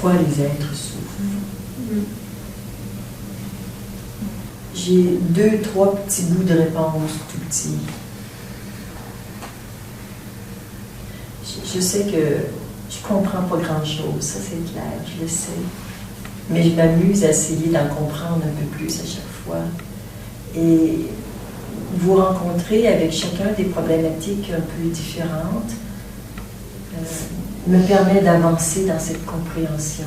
pourquoi les êtres souffrent. J'ai 2-3 petits bouts de réponse tout petits. Je sais que je comprends pas grand-chose, ça c'est clair, je le sais. Mais je m'amuse à essayer d'en comprendre un peu plus à chaque fois. Et vous rencontrer avec chacun des problématiques un peu différentes me permet d'avancer dans cette compréhension.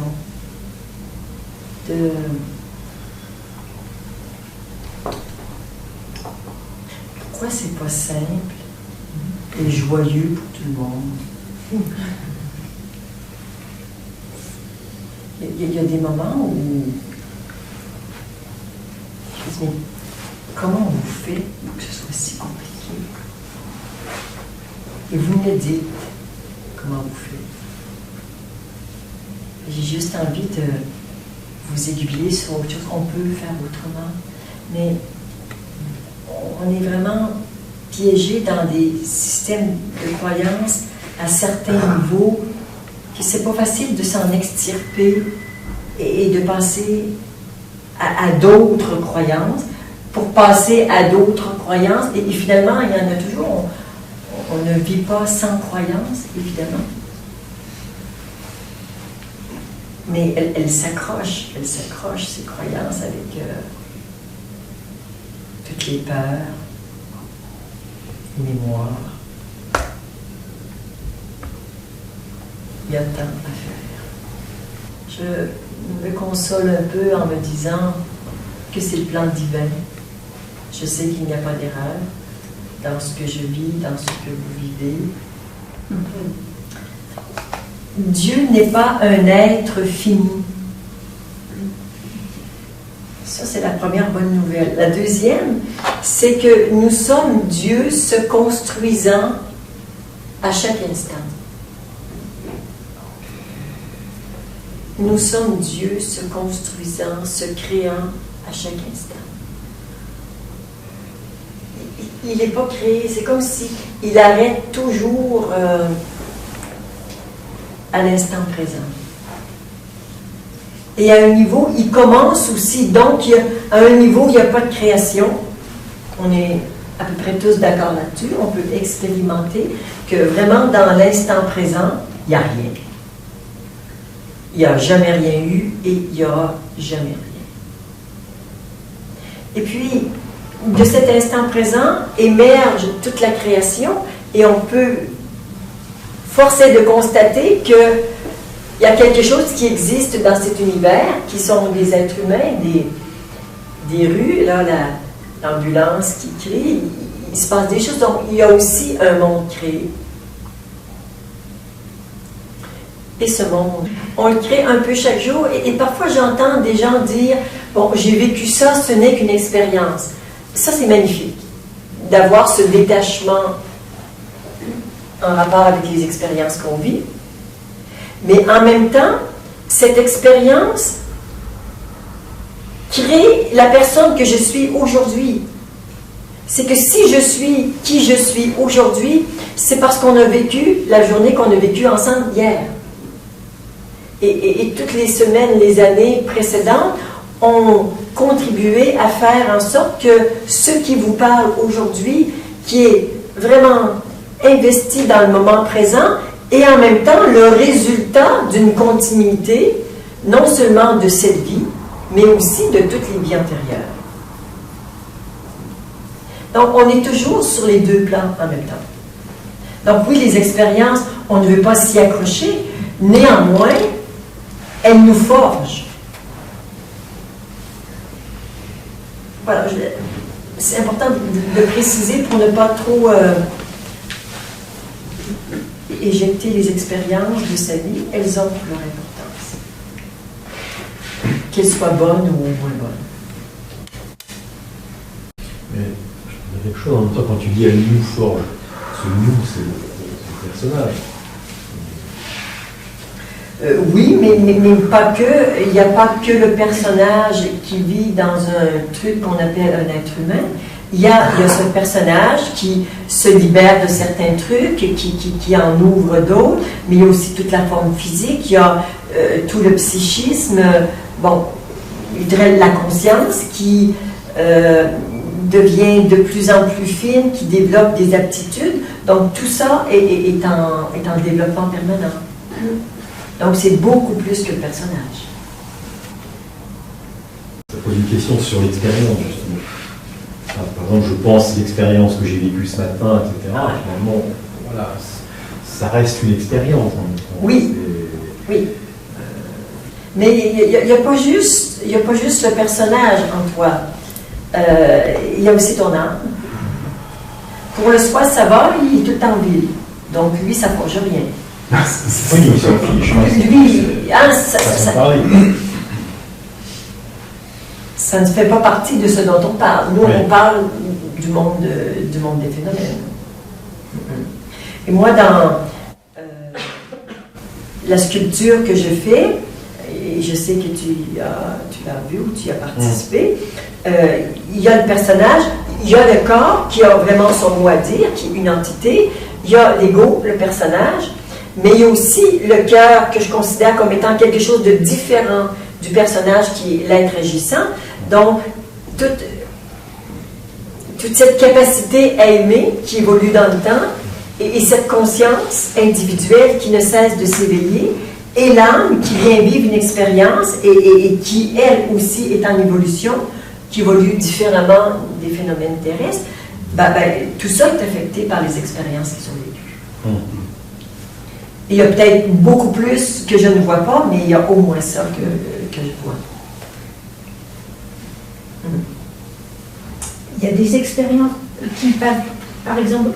Pourquoi c'est pas simple et joyeux pour tout le monde? Il y a des moments où je me dis, mais comment on fait pour que ce soit si compliqué? Et vous me dites comment vous faites. J'ai juste envie de vous aiguiller sur autre chose. On peut faire autrement, mais on est vraiment piégé dans des systèmes de croyances à certains niveaux que c'est pas facile de s'en extirper et de passer à d'autres croyances pour passer à d'autres croyances. Et finalement, il y en a toujours. On ne vit pas sans croyances, évidemment. Mais elles s'accrochent, ces croyances, avec toutes les peurs, les mémoires. Il y a tant à faire. Je me console un peu en me disant que c'est le plan divin. Je sais qu'il n'y a pas d'erreur dans ce que je vis, dans ce que vous vivez. Dieu n'est pas un être fini. Ça, c'est la première bonne nouvelle. La deuxième, c'est que nous sommes Dieu se construisant à chaque instant. Nous sommes Dieu se construisant, se créant à chaque instant. Il n'est pas créé, c'est comme s'il arrête toujours à l'instant présent. Et à un niveau, il commence aussi, donc à un niveau, il n'y a pas de création. On est à peu près tous d'accord là-dessus. On peut expérimenter que vraiment dans l'instant présent, il n'y a rien. Il n'y a jamais rien eu et il n'y aura jamais rien. Et puis, de cet instant présent émerge toute la création et on peut forcer de constater qu'il y a quelque chose qui existe dans cet univers, qui sont des êtres humains, des rues, là, l'ambulance qui crie, il se passe des choses, donc il y a aussi un monde créé. Et ce monde, on le crée un peu chaque jour, et parfois j'entends des gens dire « Bon, j'ai vécu ça, ce n'est qu'une expérience ». Ça, c'est magnifique, d'avoir ce détachement en rapport avec les expériences qu'on vit. Mais en même temps, cette expérience crée la personne que je suis aujourd'hui. C'est que si je suis qui je suis aujourd'hui, c'est parce qu'on a vécu la journée qu'on a vécue ensemble hier. Et toutes les semaines, les années précédentes ont contribué à faire en sorte que ce qui vous parle aujourd'hui, qui est vraiment investi dans le moment présent, et en même temps le résultat d'une continuité, non seulement de cette vie, mais aussi de toutes les vies antérieures. Donc, on est toujours sur les deux plans en même temps. Donc, oui, les expériences, on ne veut pas s'y accrocher, néanmoins, elles nous forgent. Voilà, c'est important de préciser pour ne pas trop éjecter les expériences de sa vie. Elles ont leur importance. Qu'elles soient bonnes ou moins bonnes. Mais il y a quelque chose en même temps quand tu dis « elle nous forge ». Ce « nous », c'est le personnage. Oui, mais pas que. Il n'y a pas que le personnage qui vit dans un truc qu'on appelle un être humain. Il y a ce personnage qui se libère de certains trucs, qui en ouvre d'autres, mais il y a aussi toute la forme physique. Il y a tout le psychisme, bon, je dirais la conscience qui devient de plus en plus fine, qui développe des aptitudes. Donc tout ça est en développement permanent. Donc c'est beaucoup plus que le personnage. Ça pose une question sur l'expérience, justement. Enfin, par exemple, je pense à l'expérience que j'ai vécue ce matin, etc. Finalement, voilà, ça reste une expérience. Oui, oui. Mais il n'y a pas juste le personnage en toi. Il y a aussi ton âme. Pour le soi, ça va, il est tout le temps en ville. Donc lui, ça ne forge rien. Oui, il s'en fiche. Lui, ça ne fait pas partie de ce dont on parle. Nous, on parle du monde des phénomènes. Et moi, dans la sculpture que je fais, et je sais que tu l'as vu ou tu y as participé, il y a le personnage, il y a le corps qui a vraiment son mot à dire, qui est une entité, il y a l'ego, le personnage, mais il y a aussi le cœur que je considère comme étant quelque chose de différent du personnage qui est l'être agissant. Donc, toute cette capacité à aimer qui évolue dans le temps et cette conscience individuelle qui ne cesse de s'éveiller et l'âme qui vient vivre une expérience et qui, elle aussi, est en évolution, qui évolue différemment des phénomènes terrestres, tout ça est affecté par les expériences qu'ils ont vécues. Il y a peut-être beaucoup plus que je ne vois pas, mais il y a au moins ça que je vois. Il y a des expériences qui peuvent, par exemple,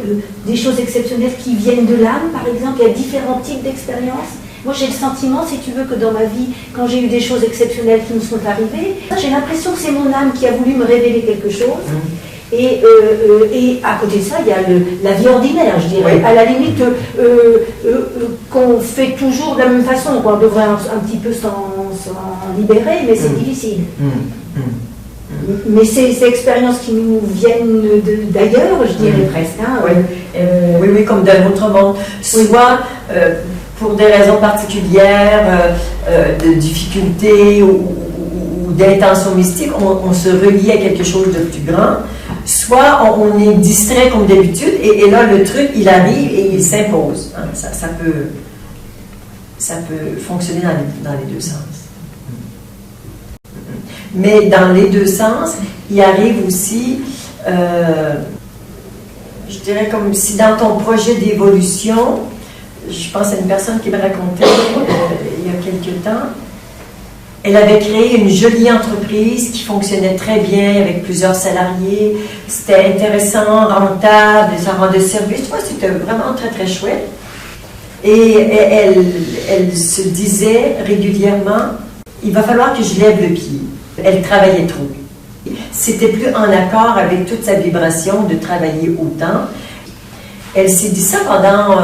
des choses exceptionnelles qui viennent de l'âme, par exemple. Il y a différents types d'expériences. Moi, j'ai le sentiment, si tu veux, que dans ma vie, quand j'ai eu des choses exceptionnelles qui me sont arrivées, j'ai l'impression que c'est mon âme qui a voulu me révéler quelque chose. Et à côté de ça, il y a la vie ordinaire, je dirais. Oui. À la limite, qu'on fait toujours de la même façon. On devrait un petit peu s'en libérer, mais c'est difficile. Mais ces expériences qui nous viennent d'ailleurs, je dirais presque. Hein, oui, comme d'un autre monde. Soit pour des raisons particulières, de difficultés ou d'intention mystique, on se relie à quelque chose de plus grand. Soit on est distrait comme d'habitude, et là, le truc, il arrive et il s'impose. Hein. Ça peut fonctionner dans les deux sens. Mais dans les deux sens, il arrive aussi, je dirais comme si dans ton projet d'évolution, je pense à une personne qui me racontait il y a quelque temps, elle avait créé une jolie entreprise qui fonctionnait très bien avec plusieurs salariés, c'était intéressant, rentable, ça rendait service, tu vois, c'était vraiment très très chouette. Et elle se disait régulièrement, il va falloir que je lève le pied. Elle travaillait trop. C'était plus en accord avec toute sa vibration de travailler autant. Elle s'est dit ça pendant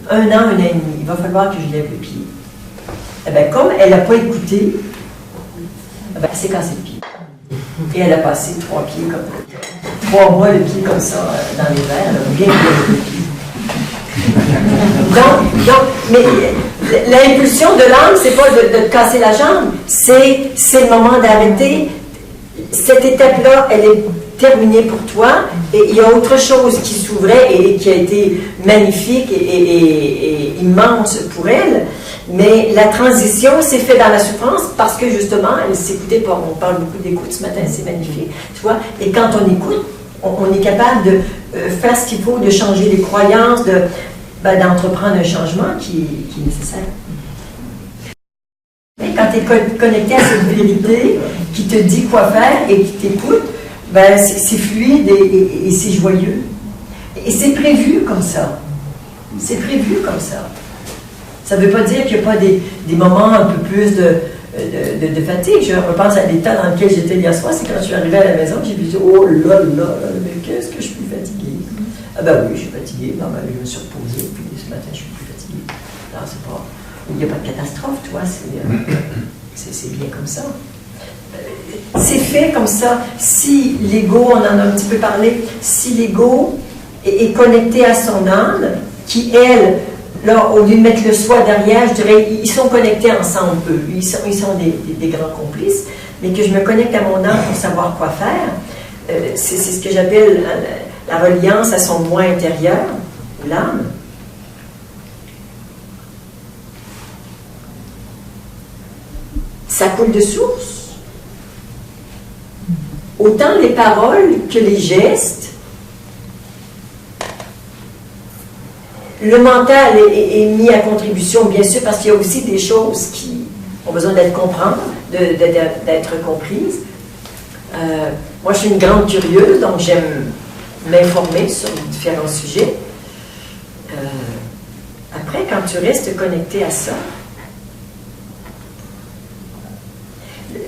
1 an, 1 an et demi. Il va falloir que je lève le pied. Eh bien, comme elle n'a pas écouté, elle s'est cassé le pied. Et elle a passé 3 mois le pied comme ça dans les verres. Elle a bien levé le pied. Donc, mais l'impulsion de l'âme, c'est pas de te casser la jambe, c'est le moment d'arrêter. Cette étape-là, elle est terminée pour toi, et il y a autre chose qui s'ouvrait et qui a été magnifique et immense pour elle. Mais la transition s'est faite dans la souffrance parce que justement, elle s'écoutait pas. On parle beaucoup d'écoute ce matin, c'est magnifique. Tu vois? Et quand on écoute, on est capable de faire ce qu'il faut, de changer les croyances, d'entreprendre un changement qui est nécessaire. Et quand tu es connecté à cette vérité qui te dit quoi faire et qui t'écoute, c'est fluide et c'est joyeux. Et c'est prévu comme ça. C'est prévu comme ça. Ça ne veut pas dire qu'il n'y a pas des moments un peu plus de fatigue. Je repense à l'état dans lequel j'étais hier soir, c'est quand je suis arrivée à la maison, j'ai vu, oh là là, mais qu'est-ce que je suis fatiguée. Ah oui, je suis fatiguée, je me suis reposée, puis ce matin, je suis plus fatiguée. Alors, c'est pas... Il n'y a pas de catastrophe, tu vois, c'est bien comme ça. C'est fait comme ça. Si l'ego, on en a un petit peu parlé, si l'ego est connecté à son âme, qui, elle, là, au lieu de mettre le soi derrière, je dirais, ils sont connectés ensemble, eux. Ils sont des grands complices, mais que je me connecte à mon âme pour savoir quoi faire. C'est ce que j'appelle la reliance à son moi intérieur, l'âme. Ça coule de source. Autant les paroles que les gestes. Le mental est mis à contribution, bien sûr, parce qu'il y a aussi des choses qui ont besoin d'être d'être comprises. Moi, je suis une grande curieuse, donc j'aime m'informer sur différents sujets. Après, quand tu restes connecté à ça,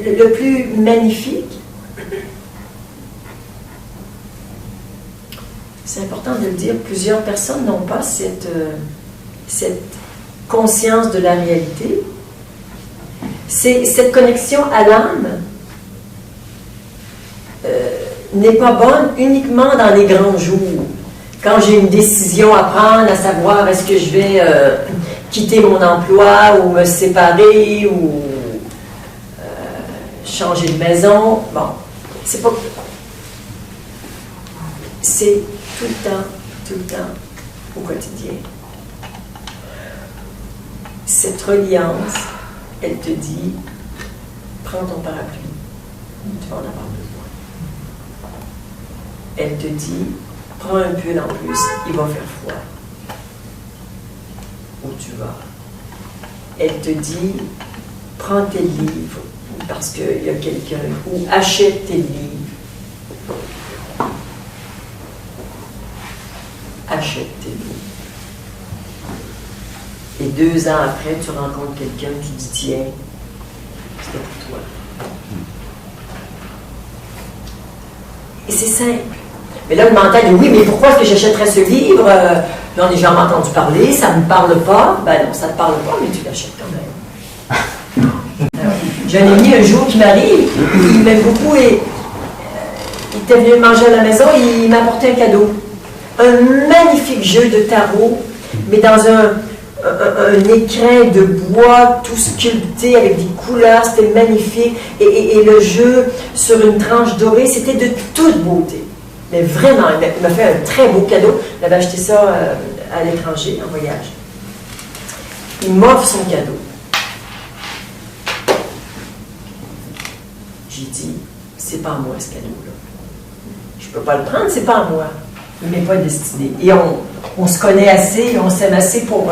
le plus magnifique, c'est important de le dire, plusieurs personnes n'ont pas cette conscience de la réalité. C'est cette connexion à l'âme n'est pas bonne uniquement dans les grands jours. Quand j'ai une décision à prendre, à savoir est-ce que je vais quitter mon emploi ou me séparer ou changer de maison, bon, c'est pas... C'est tout le temps, au quotidien. Cette reliance, elle te dit, prends ton parapluie, tu vas en avoir besoin. Elle te dit, prends un pull en plus, il va faire froid. Où tu vas. Elle te dit, prends tes livres, parce qu'il y a quelqu'un, ou achète tes livres. Achète tes livres. Et 2 ans après, tu rencontres quelqu'un qui dit, tiens, c'était pour toi. Et c'est simple. Mais là, le mental dit, oui, mais pourquoi est-ce que j'achèterais ce livre? J'en ai jamais entendu parler, ça ne me parle pas. Ben non, ça ne te parle pas, mais tu l'achètes quand même. J'ai un ami un jour qui m'arrive, il m'aime beaucoup et il était venu manger à la maison et il m'a apporté un cadeau. Un magnifique jeu de tarot, mais dans un écrin de bois tout sculpté avec des couleurs, c'était magnifique. Et le jeu sur une tranche dorée, c'était de toute beauté. Mais vraiment, il m'a fait un très beau cadeau. Il avait acheté ça à l'étranger, en voyage. Il m'offre son cadeau. J'ai dit, c'est pas à moi ce cadeau-là. Je peux pas le prendre, c'est pas à moi. Il m'est pas destiné. Et on se connaît assez, on s'aime assez pour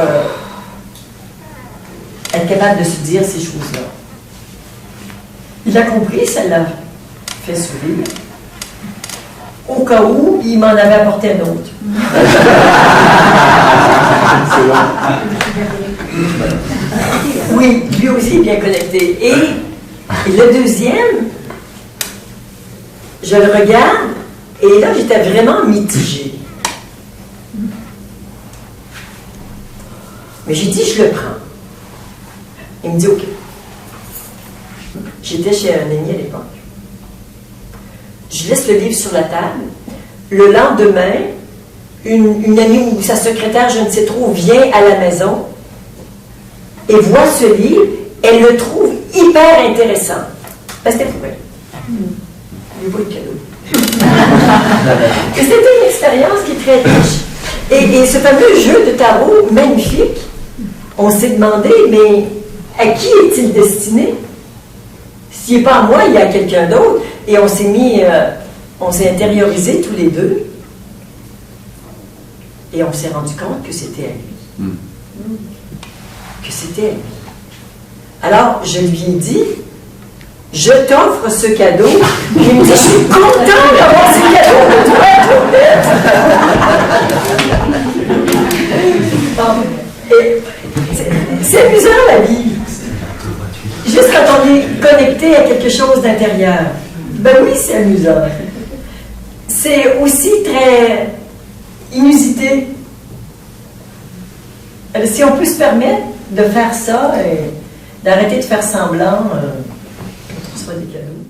être capable de se dire ces choses-là. Il a compris, ça l'a fait sourire. Au cas où, il m'en avait apporté un autre. Oui, lui aussi est bien connecté. Et le deuxième, je le regarde, et là, j'étais vraiment mitigée. Mais j'ai dit, je le prends. Il me dit, OK. J'étais chez un ami à l'époque. Je laisse le livre sur la table. Le lendemain, une amie ou sa secrétaire, je ne sais trop, vient à la maison et voit ce livre. Elle le trouve hyper intéressant. Parce que c'était pour elle. Il n'y a pas de cadeau. Et c'était une expérience qui est très riche. Et ce fameux jeu de tarot magnifique, on s'est demandé, mais à qui est-il destiné? S'il n'est pas à moi, il y a quelqu'un d'autre. Et on s'est intériorisé tous les deux. Et on s'est rendu compte que c'était à lui. Que c'était à lui. Alors, je lui ai dit, je t'offre ce cadeau. Il me dit, je suis content d'avoir ce cadeau de toi. C'est amusant la vie. Juste quand on est connecté à quelque chose d'intérieur. Ben oui, c'est amusant. C'est aussi très inusité. Si on peut se permettre de faire ça et d'arrêter de faire semblant, on reçoit des cadeaux.